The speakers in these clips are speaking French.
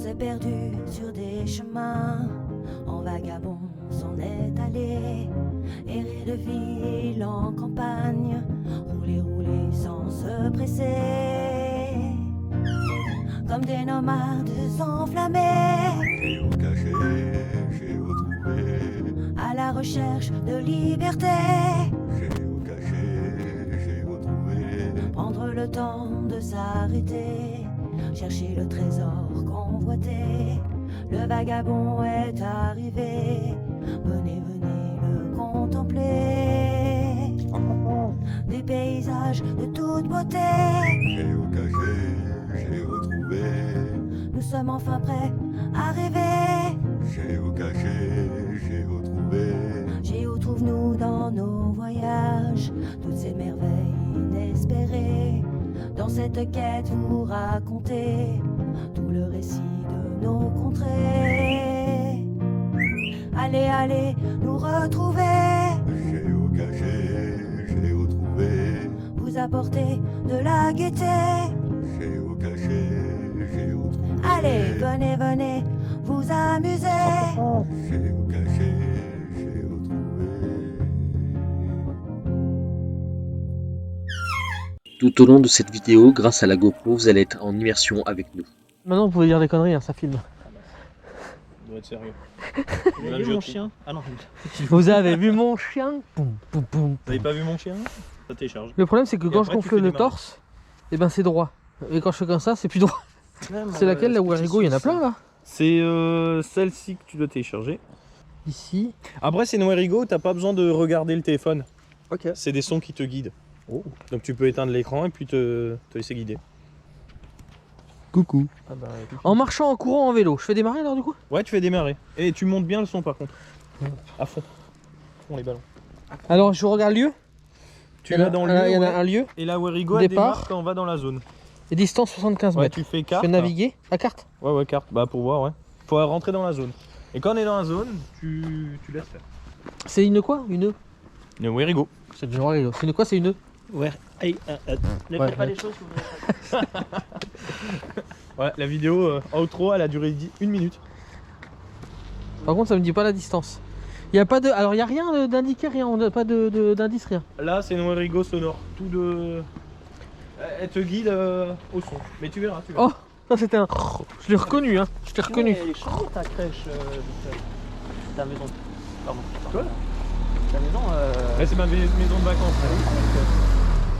s'est perdu sur des chemins, en vagabond s'en est allé, errer de ville en campagne, rouler, rouler sans se presser, comme des nomades enflammés, Géocaché, géotrouvé, à la recherche de liberté. géocaché, géotrouvé, Prendre le temps de s'arrêter, chercher le trésor convoité. Le vagabond est arrivé, venez, venez le contempler. Des paysages de toute beauté, géocaché, géotrouvé, nous sommes enfin prêts à rêver. géocaché, géotrouvé, Géo trouve-nous dans nos voyages, toutes ces merveilles inespérées. Dans cette quête vous racontez tout le récit de nos contrées. Allez, allez, nous retrouver, géocaché, géotrouvé, vous apporter de la gaieté. géocaché, géotrouvé, Allez, venez, venez, vous amuser. géocaché, géotrouvé. Tout au long de cette vidéo, grâce à la GoPro, vous allez être en immersion avec nous. Maintenant vous pouvez dire des conneries, hein, ça filme. On doit être sérieux. Vous avez vu mon chien? Ah non, Vous avez vu mon chien? Poum, poum, poum. vous avez pas vu mon chien? Ça télécharge. Le problème c'est que Et quand je après, tu gonfle fais le démarrer. torse, et ben c'est droit. Et quand je fais comme ça, c'est plus droit. C'est laquelle la Werigo? Il y en a plein là. C'est celle-ci que tu dois télécharger. Ici. Après, c'est une Werigo, t'as pas besoin de regarder le téléphone. Ok. C'est des sons qui te guident. Oh. Donc tu peux éteindre l'écran et puis te laisser guider. Coucou. Ah bah, En marchant, en courant, en vélo. Je fais démarrer alors du coup? ouais, tu fais démarrer. Et tu montes bien le son par contre. À fond. Fond les ballons. Alors je regarde lieu. Tu vas dans le lieu. Il y en a ouais, un lieu. Et la Werigo, elle Départ. démarre quand on va dans la zone. Et distance 75 Ouais, mètres. tu fais Je carte. fais naviguer. À carte. Ouais, ouais, carte. Bah, pour voir, ouais. Faut rentrer dans la zone. Et quand on est dans la zone, tu laisses faire. C'est une quoi? Une. Une Werigo. C'est du Werigo. C'est une quoi? C'est une. Ouais, ne Ouais, faites pas ouais. les choses que vous n'avez pas. Ouais, la vidéo outro, elle a duré 1 minute. Par contre ça me dit pas la distance. Il y a pas de. Alors il y a rien d'indiqué, rien. On n'a pas d'indice, rien. Là, c'est une Werigo sonore. Tout de. Elle te guide au son. Mais tu verras, tu verras. Oh, ça c'était un. Je l'ai reconnu, hein. Je l'ai reconnu. Elle est chaude ta crèche, Victor. Ta maison. Pardon. Quoi Ta maison. Là, c'est ma maison de vacances.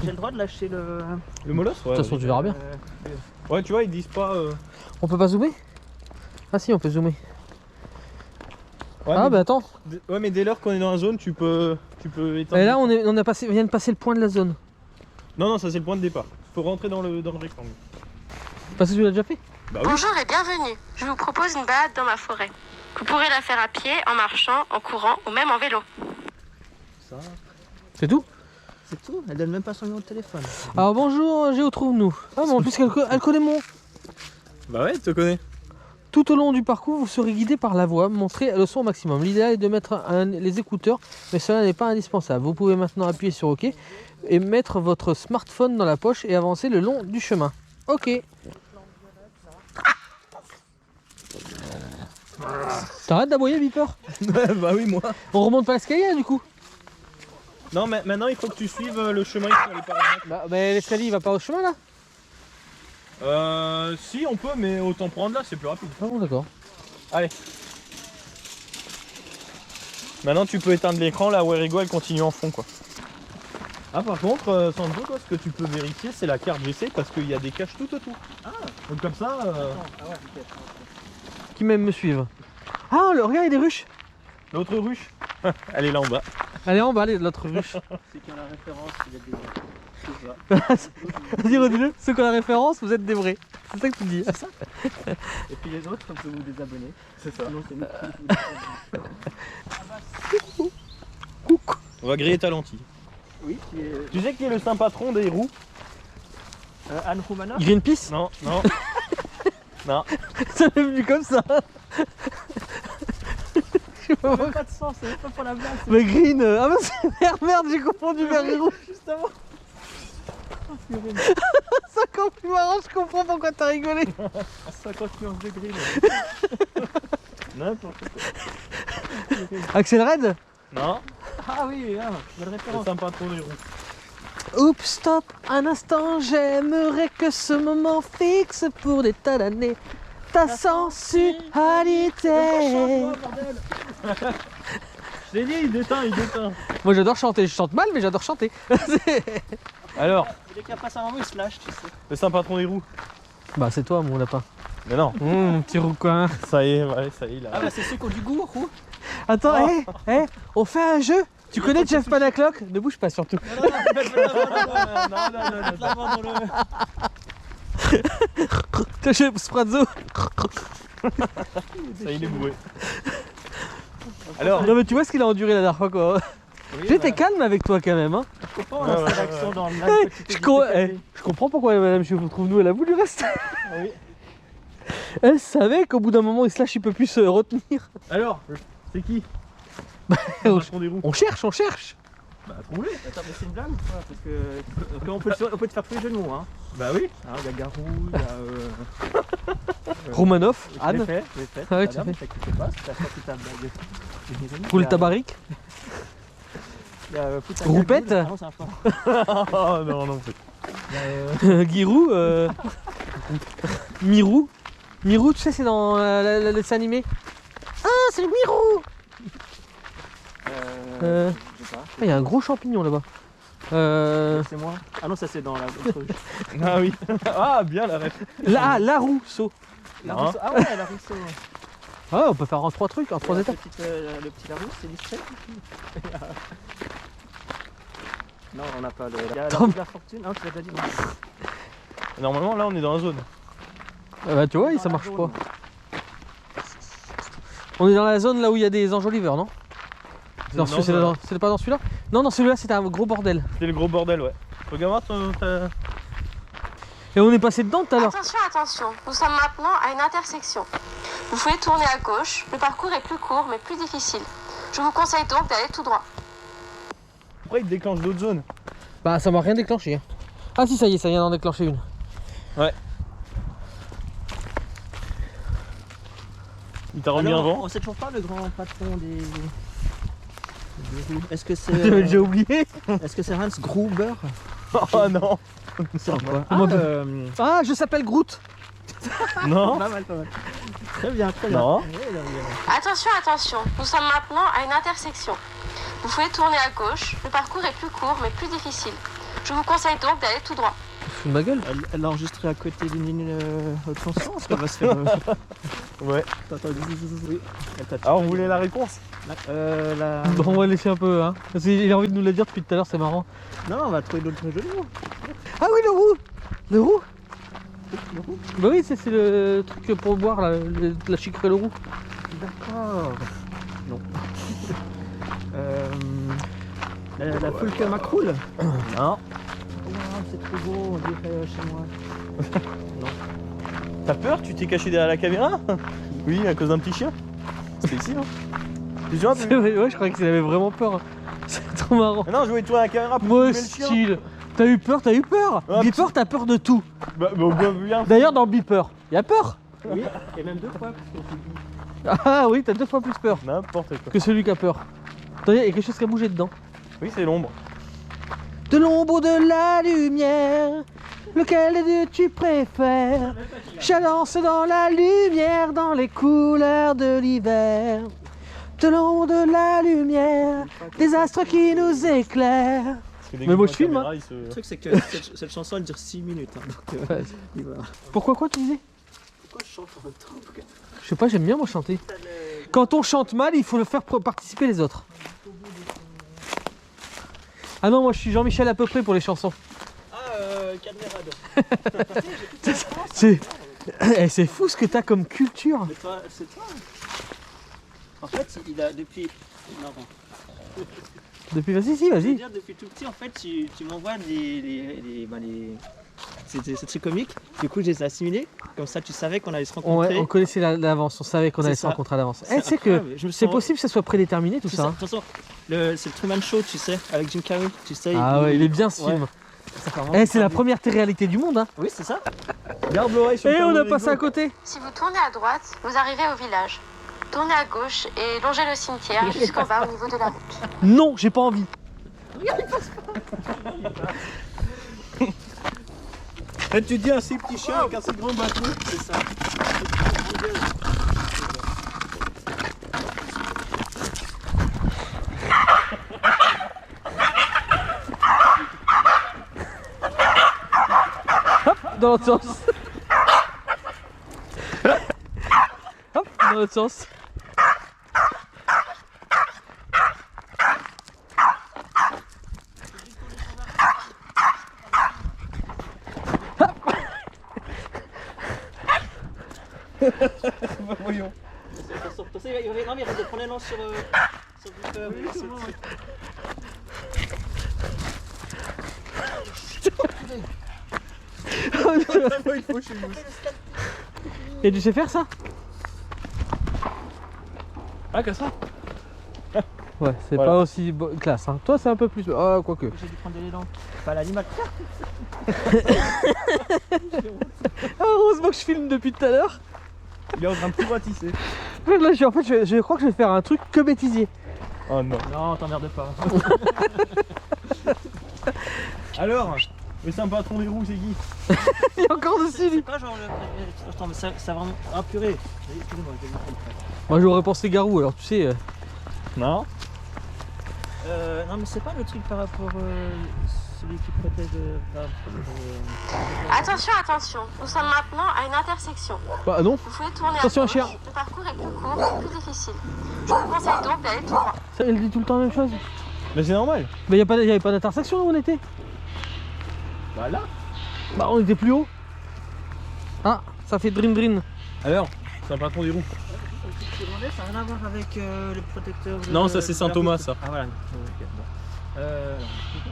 J'ai le droit de lâcher le. Le molosse, ouais. De toute façon, tu verras bien. Ouais, tu vois, ils disent pas. On peut pas zoomer? Ah si, on peut zoomer. Ouais, Ah mais... bah attends. Ouais, mais dès lors qu'on est dans la zone, tu peux éteindre. Et là on vient de passer le point de la zone. Non, non, ça c'est le point de départ. Faut rentrer dans le rectangle. Parce que tu l'as déjà fait? Bah oui. Bonjour et bienvenue. Je vous propose une balade dans ma forêt. Vous pourrez la faire à pied, en marchant, en courant ou même en vélo. Ça, C'est tout? c'est tout. Elle donne même pas son numéro de téléphone. Alors bonjour, Géo trouve-nous. Ah mais en plus elle connaît mon. Bah ouais, tu te connais. Tout au long du parcours, vous serez guidé par la voix, montrez le son au maximum. L'idéal est de mettre les écouteurs, mais cela n'est pas indispensable. Vous pouvez maintenant appuyer sur OK et mettre votre smartphone dans la poche et avancer le long du chemin. OK. T'arrêtes d'aboyer, Beeper? Bah oui, moi. On remonte pas l'escalier du coup? Non, mais maintenant il faut que tu suives le chemin sur les paramètres. Bah, mais l'escalier il va pas au chemin là? Si, on peut, mais autant prendre là, c'est plus rapide. Ah bon, d'accord. Allez. Maintenant, tu peux éteindre l'écran, la Werigo, elle continue en fond, quoi. Ah, par contre, Sandro, toi, ce que tu peux vérifier, c'est la carte GC, parce qu'il y a des caches tout autour. Ah. Donc comme ça... Ah ouais, ok. Qui même me suivent. Ah, regarde, il y a des ruches. L'autre ruche, elle est là en bas. Allez, en bas, l'autre ruche. C'est qu'il y a la référence, il y a des. C'est ça. Vas-y, redis-le. Ceux qui ont la référence, vous êtes des vrais. C'est ça que tu dis. Et puis les autres, on peut vous désabonner. C'est ça. Sinon, c'est nous qui vous On va griller ta lentille. Oui, qui est. Tu sais qui est le saint patron des roues? Anne Roumanoff. Greenpeace. Non, non. Non. Ça m'est venu comme ça. Je sais Ça pas. n'a pas de sens, c'est même pas pour la blague. c'est Mais green. Ah bah c'est merde, j'ai confondu vert et rouge. juste avant. Ça encore plus marrant, je comprends pourquoi t'as rigolé. À 51 degrés là. N'importe quoi. Axel Red. Non, Ah oui, belle c'est référence. un patron des roues. Oups, stop, un instant, j'aimerais que ce moment fixe pour des tas d'années ta sensualité. Je l'ai dit, il déteint. Moi j'adore chanter, je chante mal mais j'adore chanter. Alors, Dès qu'il passe un moment, il se lâche, tu sais. le saint patron des roues. Bah c'est toi mon lapin. Mais non, Mon petit rouquin. ça y est, ouais, ça y est là. Ah bah c'est ceux qui ont du goût, ou Attends, on fait un jeu. Tu connais Jeff Panaclock? Ne bouge pas surtout. Non, la main dans le... T'as chez Sprazzo. Ça y est, il est bourré. Alors, Non mais tu vois ce qu'il a enduré la dernière fois quoi. J'étais calme avec toi quand même hein. Je comprends Ouais, la ouais, réaction dans le live Hey, que tu t'es je, dit, co- t'es calmé. je comprends pourquoi madame je vous trouve nous elle a voulu rester. oui. Elle savait qu'au bout d'un moment il se lâche, il peut plus se retenir. Alors, c'est qui on- Le patron des roues. On cherche. Bah, trouve-les. Attends, mais c'est une blague ou quoi? Parce que on peut te faire tous les jeux de mots, hein. Bah oui. Hein, il y a Garou, il y a... Romanov, je l'ai Anne, fait, je l'ai fait. Ah ouais, Madame, tu t'inquiète pas, c'est pas toute ta blague. Roule Tabarik, Il y a Poutaka Roupette. Goul. Ah non, c'est un fort. Oh non, non plus. Il y a, Giroud, Mirou. Mirou, tu sais, c'est dans le dessin animé. Ah, c'est le Mirou. je sais pas. Il y a un gros champignon là-bas. C'est moi. Ah non, ça c'est dans la l'autre. Ah oui. Ah, bien la ref. La Rousseau. La Non. Rousseau. Ah ouais, la Rousseau. Ouais. Ah, on peut faire en 3 trucs, en 3 La étapes. le petit Larousse, c'est discret. Non, on n'a pas le. Il y a la Tom. roue de la fortune. Ah, tu l'as déjà dit. Non. Normalement, là, on est dans la zone. Ah bah tu vois, Dans ça la marche zone. pas. On est dans la zone là où il y a des enjoliveurs, non? Non, Non, c'est pas dans celui-là? Non, dans celui-là c'était un gros bordel. C'était le gros bordel, ouais. Regarde voir Et on est passé dedans tout à l'heure. Attention, nous sommes maintenant à une intersection. Vous pouvez tourner à gauche, le parcours est plus court mais plus difficile. Je vous conseille donc d'aller tout droit. Après, il te déclenche d'autres zones. Bah ça m'a rien déclenché. Hein. Ah si, ça y est, ça vient d'en déclencher une. Ouais. Il t'a remis un vent. On sait toujours pas le grand patron des roues. Est-ce que c'est. J'ai oublié. Est-ce que c'est Hans Gruber? Oh non. C'est quoi? Comment Ah, Ah, je s'appelle Groot. Non. pas mal, pas mal. Très bien, très bien. Non. Ouais, là, il y a- Attention, nous sommes maintenant à une intersection. Vous pouvez tourner à gauche, le parcours est plus court mais plus difficile. Je vous conseille donc d'aller tout droit. Fous de ma gueule. Elle l'a enregistré à côté d'une ligne autre chanson, parce qu'elle va se faire. Ouais. Attends, oui. Elle t'a Alors, tué. vous voulez la réponse? La... Bon, on va laisser un peu, hein. Parce qu'il a envie de nous la dire depuis tout à l'heure, c'est marrant. Non, on va trouver d'autres jeux de mots. Ah oui, le roux. Le roux. Le roux. Bah oui, c'est le truc pour boire, là, la chicorée le roux. D'accord. Non. La Fulke Macroul. Non. Oh, c'est trop beau, on dirait chez moi. T'as peur? Tu t'es caché derrière la caméra? Oui, à cause d'un petit chien. C'était ici, non? Tu te souviens, C'est vrai, ouais, je croyais qu'il avait vraiment peur. Hein. C'est trop marrant. Ah non, je voulais tourner la caméra pour Moi, filmer le chien. style. T'as eu peur, t'as eu peur. Ah, Beeper, t'as peur de tout. Bah, bien. D'ailleurs, dans Beeper, y a peur. Oui, et même deux fois, parce qu'on s'est dit. Ah oui, t'as 2 fois plus peur N'importe quoi. que celui qui a peur. Attends, y a quelque chose qui a bougé dedans. Oui, c'est l'ombre. De l'ombre ou de la lumière, lequel des deux tu préfères? Je lance dans la lumière, dans les couleurs de l'hiver. De l'ombre, de la lumière, des astres qui nous éclairent. Parce que dès Mais que moi, je je filme, vois la caméra, Le il se- truc, c'est que cette chanson, elle dure 6 minutes. Hein, donc, Ouais. il va. Pourquoi quoi tu disais? Pourquoi je chante en même temps? Je sais pas, j'aime bien moi chanter. Quand on chante mal, il faut le faire participer les autres. Ah non, moi je suis Jean-Michel à peu près pour les chansons. Ah, Cadmerade. C'est fou ce que t'as comme culture. Mais toi, c'est toi. En fait, il a depuis. Marrant. Depuis, vas-y, Je veux vas-y. dire, depuis tout petit, en fait, tu m'envoies c'est très comique. Du coup, je les ai assimilés. Comme ça, tu savais qu'on allait se rencontrer. On connaissait l'avance, on savait qu'on C'est allait se ça. rencontrer à l'avance. C'est C'est que incroyable. Je me c'est sens- possible que ça soit prédéterminé tout Tu ça. sais, Hein. de toute façon, c'est le Truman Show, tu sais, avec Jim Carrey. Tu sais, Ah ouais, il est bien ce ouais. film. Ça fait vraiment Eh, c'est la envie. première télé-réalité du monde, hein. Oui, c'est ça. Garde l'oreille sur le Et on a Werigo. passé à côté. Si vous tournez à droite, vous arrivez au village. Tournez à gauche et longez le cimetière jusqu'en bas au niveau de la route. Non, j'ai pas envie. Et tu dis un si petit chien avec un si grand bateau. C'est ça. Dans l'autre sens. Hop, dans l'autre sens. Voyons. Non, mais il reste de prendre un an sur Il faut chez nous. Et tu sais faire ça? Ah, que ça. Ouais, c'est Voilà. pas aussi classe. Hein. Toi, c'est un peu plus. Ah, quoique. J'ai dû prendre de l'élan. Pas l'animal. Ah, heureusement que je filme depuis tout à l'heure. Il est en train de tout ratisser. Là, en fait, je crois que je vais faire un truc que bêtisier. Oh non. Non, t'emmerdes pas. Alors, le sympa patron des roues, c'est qui? Il est encore dessus, lui. C'est quoi genre le. Attends, mais ça vraiment. Ah purée. Excusez-moi, j'ai vu le truc. Moi, j'aurais pensé Garou, alors tu sais. Non. Non, mais c'est pas le truc par rapport celui qui protège. Attention, attention, nous sommes maintenant à une intersection. Bah, non. Vous pouvez tourner Attention, à un gauche, chien. le parcours est plus court et plus difficile. Je vous conseille donc d'aller tout droit. Ça, elle dit tout le temps la même chose. Mais c'est normal. Mais il n'y avait pas d'intersection où on était. Bah là. Bah, on était plus haut. Ah, ça fait dream dream. Alors, c'est un patron des roues. Ça n'a rien à voir avec le protecteur. Non, ça, c'est Saint-Thomas, ça. Ah voilà. Ok, bon.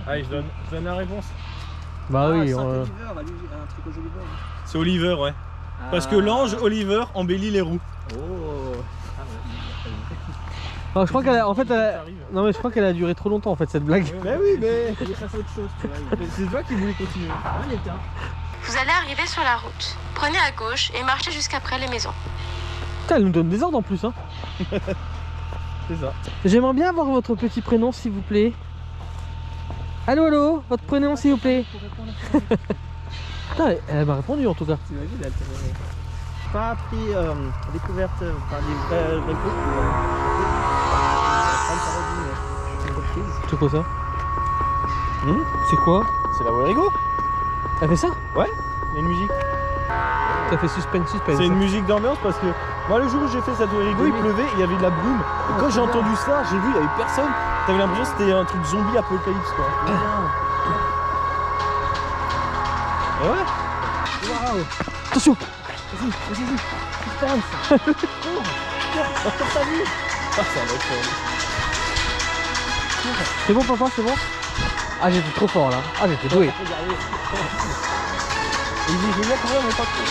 Allez, je donne la réponse. Bah oui. Saint-Oliver, bah, lui, un truc aux Oliver. C'est Oliver, ouais. Parce que l'ange Oliver embellit les roues. Oh. Non, je crois qu'elle a. En fait, elle a... Ça arrive. Non, mais je crois qu'elle a duré trop longtemps en fait cette blague. Mais oui, mais. Il fasse autre chose, tu vois. Mais c'est toi qui voulais continuer. Ah, il était un. Vous allez arriver sur la route. Prenez à gauche et marchez jusqu'après les maisons. Putain, elle nous donne des ordres en plus. Hein. C'est ça. J'aimerais bien avoir votre petit prénom s'il vous plaît. Allô, allô, votre prénom s'il vous plaît. Putain, elle m'a répondu en tout cas. T'imagines, elle t'avait pas appris découverte par des vrais groupes. C'est quoi ça? C'est quoi? C'est la Werigo. Elle fait ça? Il y a une musique. Ça fait suspense. C'est une musique d'ambiance parce que moi, le jour où j'ai fait cette Werigo, il pleuvait, il y avait de la brume. Et quand j'ai entendu ça, j'ai vu, il n'y avait personne. T'avais l'impression que c'était un truc zombie apocalypse, quoi. Et ouais. Waouh. Attention! Vas-y. Suspense. Cours ta vie. Ah, ça va être. C'est bon papa, c'est bon? Ah j'étais trop fort là. Ah j'étais doué. Il dit, je veux bien courir, mais pas trop.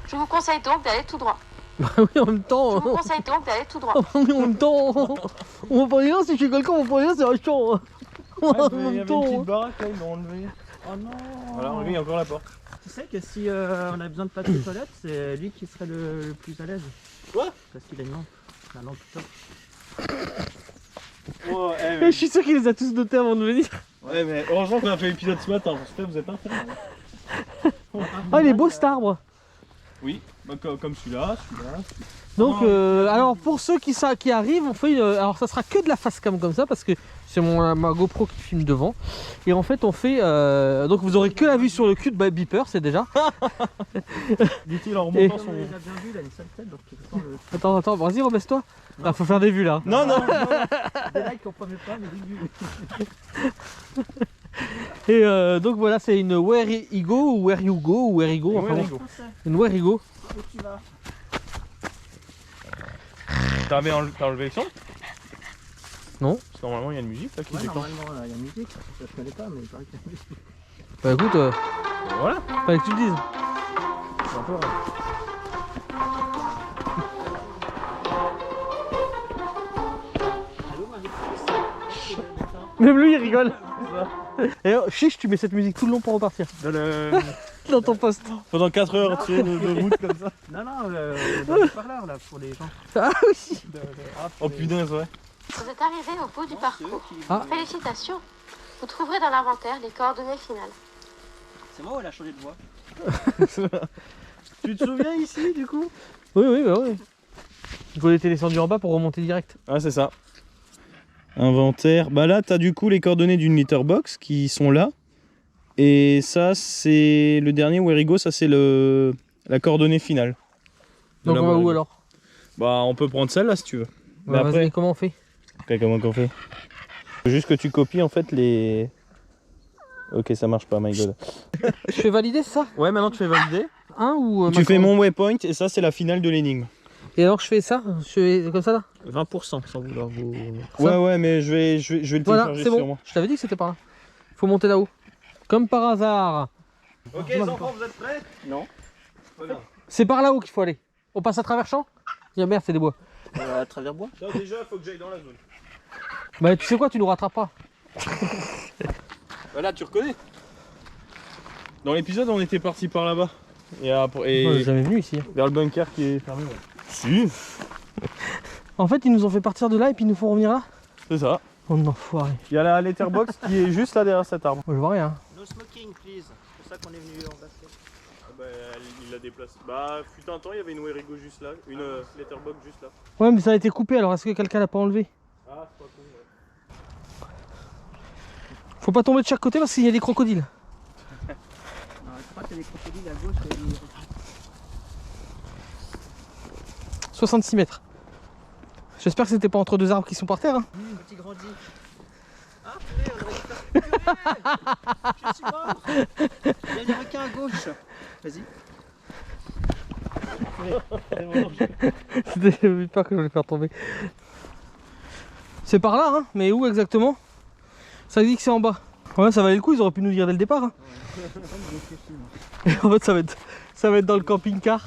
Je vous conseille donc d'aller tout droit. Bah oui en même Je temps. vous conseille donc d'aller tout droit. En même temps. On va pas dire si je suis quelqu'un, on va pas dire c'est un champ. En Il y avait même une temps. petite baraque là, ils l'ont enlevé. Oh non. Voilà, enlevé, il y a encore la porte. Tu sais que si on a besoin de papier toilette, c'est lui qui serait le plus à l'aise. Quoi? Parce qu'il a une lampe. La lampe top. Oh, Et je suis sûr qu'il les a tous notés avant de venir. ouais, mais heureusement qu'on a fait l'épisode ce matin, parce que vous êtes un Ah il est beau cet arbre. Oui, bah, comme celui-là. Donc Oh. alors pour ceux qui arrivent, on fait alors ça sera que de la face cam comme ça parce que c'est ma GoPro qui filme devant. Et en fait on fait donc vous aurez que la vue sur le cul de Beeper, c'est déjà. Dit-il en Et- remontant son. On les a bien vus, il a une sale tête, donc il faut le. Attends, vas-y rebaisse-toi. Ah faut faire des vues là. Non, non. Des likes qu'on prenait pas, mais des vues. Et donc voilà c'est une Werigo ou Werigo ou Werigo. Enfin, bon, Werigo. une Werigo. Où tu vas? T'as enlevé le son? Non. Parce que normalement il y a une musique là qui Ouais, déclenche. normalement, là, il y a une musique. Ça, je connais pas, mais il paraît qu'il y a une musique. Bah écoute, Et voilà. fallait que tu le dises. C'est un peu rare. Allô, Marie-Christine. Même lui il rigole. C'est ça. Et chiche, tu mets cette musique tout le long pour repartir. Dans ton poste. Pendant 4 heures, tu sais, de route comme ça. Non, non, dans le parleur là, pour les gens. Ah oui. Oh putain, c'est vrai. Vous êtes arrivé au bout du parcours. Ah. Félicitations. Vous trouverez dans l'inventaire les coordonnées finales. C'est moi ou elle a changé de voix? Tu te souviens ici du coup? Oui, oui, bah oui. Il faut être descendu en bas pour remonter direct. Ah, c'est ça. Inventaire. Bah là, t'as du coup les coordonnées d'une letterbox qui sont là. Et ça, c'est le dernier Werigo, ça c'est la coordonnée finale. de Donc la on va où Werigo. alors? Bah, on peut prendre celle-là si tu veux. Mais Bah, après, vas-y, comment on fait? ok, comment qu'on fait? Faut juste que tu copies en fait les. Ok, ça marche pas, my god. Je fais valider ça? Ouais, maintenant tu fais valider. Un ou Tu fais mon waypoint et ça, c'est la finale de l'énigme. Et alors je fais ça? Je fais comme ça là? 20% sans vouloir vous. Ouais, ouais, mais je vais le Voilà, télécharger c'est sur bon. moi. Je t'avais dit que c'était par là. Faut monter là-haut. Comme par hasard. Ok, les enfants, vous êtes prêts? Non. C'est par là-haut qu'il faut aller. On passe à travers champ? Il merde, c'est des bois. À travers bois. Non, déjà, faut que j'aille dans la zone. Bah tu sais quoi, tu nous rattrapes pas. Voilà, tu reconnais. Dans l'épisode, on était parti par là-bas. Et, après, Moi, j'ai et jamais venu ici. vers le bunker qui est fermé. Ouais. Si, En fait, ils nous ont fait partir de là et puis ils nous font revenir là. c'est ça. Oh enfoiré. Il y a la letterbox qui est juste là derrière cet arbre. Moi, je vois rien. No smoking, please. C'est pour ça qu'on est venu en basket. Bah, il la déplace. Bah, fut un temps, il y avait une Werigo juste là, une letterbox juste là. Ouais, mais ça a été coupé alors est-ce que quelqu'un l'a pas enlevé? Ah, c'est pas con, ouais. Faut pas tomber de chaque côté parce qu'il y a des crocodiles. Alors, je crois qu'il y a des crocodiles à gauche et des... 66 mètres. J'espère que c'était pas entre deux arbres qui sont par terre. Hein. Petit grandi. Ah, purée, on aurait dû faire purée. Je suis mort. Il y a des requins à gauche. Vas-y. C'était pas que je voulais faire tomber. C'est par là, hein, mais où exactement? Ça dit que c'est en bas. Ouais, ça valait le coup, ils auraient pu nous dire dès le départ. Hein. Et en fait, ça va être dans le camping-car.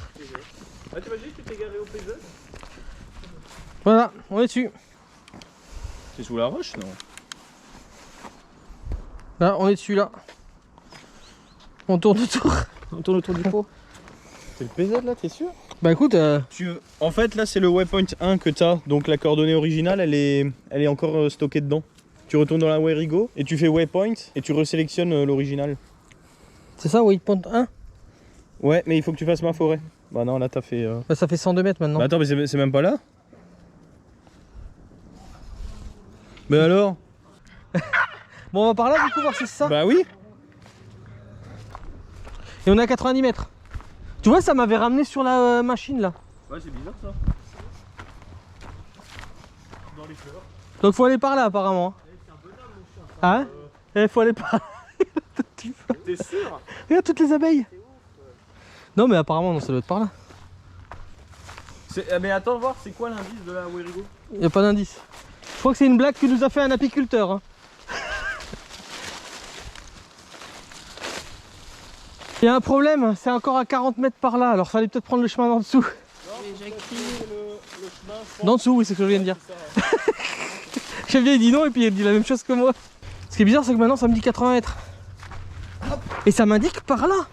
Ah, t'imagines, tu t'es garé au P2? Voilà, on est dessus. C'est sous la roche, non? Là, on est dessus, là. On tourne autour. On tourne autour du pot. C'est le PZ là, t'es sûr? Bah écoute, En fait, là, c'est le waypoint 1 que t'as. Donc la coordonnée originale, elle est encore stockée dedans. Tu retournes dans la Werigo et tu fais waypoint et tu resélectionnes l'original. c'est ça, waypoint 1? Ouais, mais il faut que tu fasses ma forêt. Bah non, là, t'as fait... Bah ça fait 102 mètres maintenant. Bah attends, mais c'est même pas là? Mais alors? Bon, on va par là du coup voir si c'est ça. Bah oui. Et on est à 90 mètres. Tu vois, ça m'avait ramené sur la machine là. Ouais, c'est bizarre ça. Dans les fleurs. Donc faut aller par là apparemment. Ah ouais? Faut aller par là. T'es sûr? Regarde toutes les abeilles. Non mais apparemment non, ça doit être par là. Mais attends, voir, c'est quoi l'indice de la Werigo? Y a pas d'indice. Je crois que c'est une blague que nous a fait un apiculteur. Hein. Il y a un problème, c'est encore à 40 mètres par là, alors fallait peut-être prendre le chemin d'en dessous. Le chemin, D'en dessous, oui, c'est ce que je viens de dire. Xavier il dit non et puis il dit la même chose que moi. Ce qui est bizarre, c'est que maintenant ça me dit 80 mètres. Et ça m'indique par là.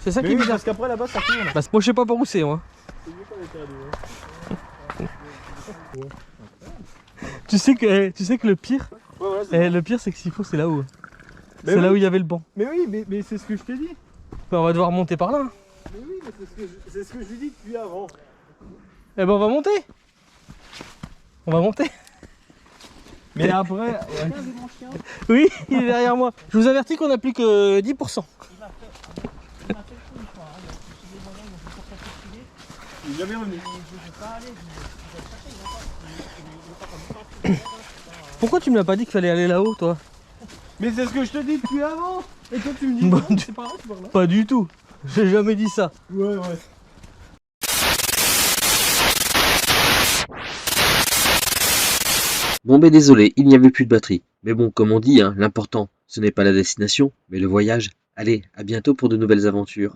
C'est ça qui est bizarre. parce qu'après là-bas ça tourne. Bah, moi je sais pas par où c'est moi. Tu sais que le pire, Ouais, voilà, c'est le pire c'est que s'il faut c'est là-haut. Mais C'est oui. là où il y avait le banc. Mais oui, mais c'est ce que je t'ai dit. Bah, on va devoir monter par là. Hein. Mais oui, mais c'est ce que je lui dis depuis avant. Eh ben on va monter. On va monter. Mais après... Oui, il est derrière moi. Je vous avertis qu'on n'a plus que 10%. Il est jamais revenu. Pourquoi tu me l'as pas dit qu'il fallait aller là-haut toi? Mais c'est ce que je te dis depuis avant. Et toi tu me dis Bon, non, c'est pas grave, c'est par là. Pas du tout. J'ai jamais dit ça. Ouais, ouais. Bon ben désolé, il n'y avait plus de batterie. Mais bon, comme on dit, hein, l'important, ce n'est pas la destination, mais le voyage. Allez, à bientôt pour de nouvelles aventures.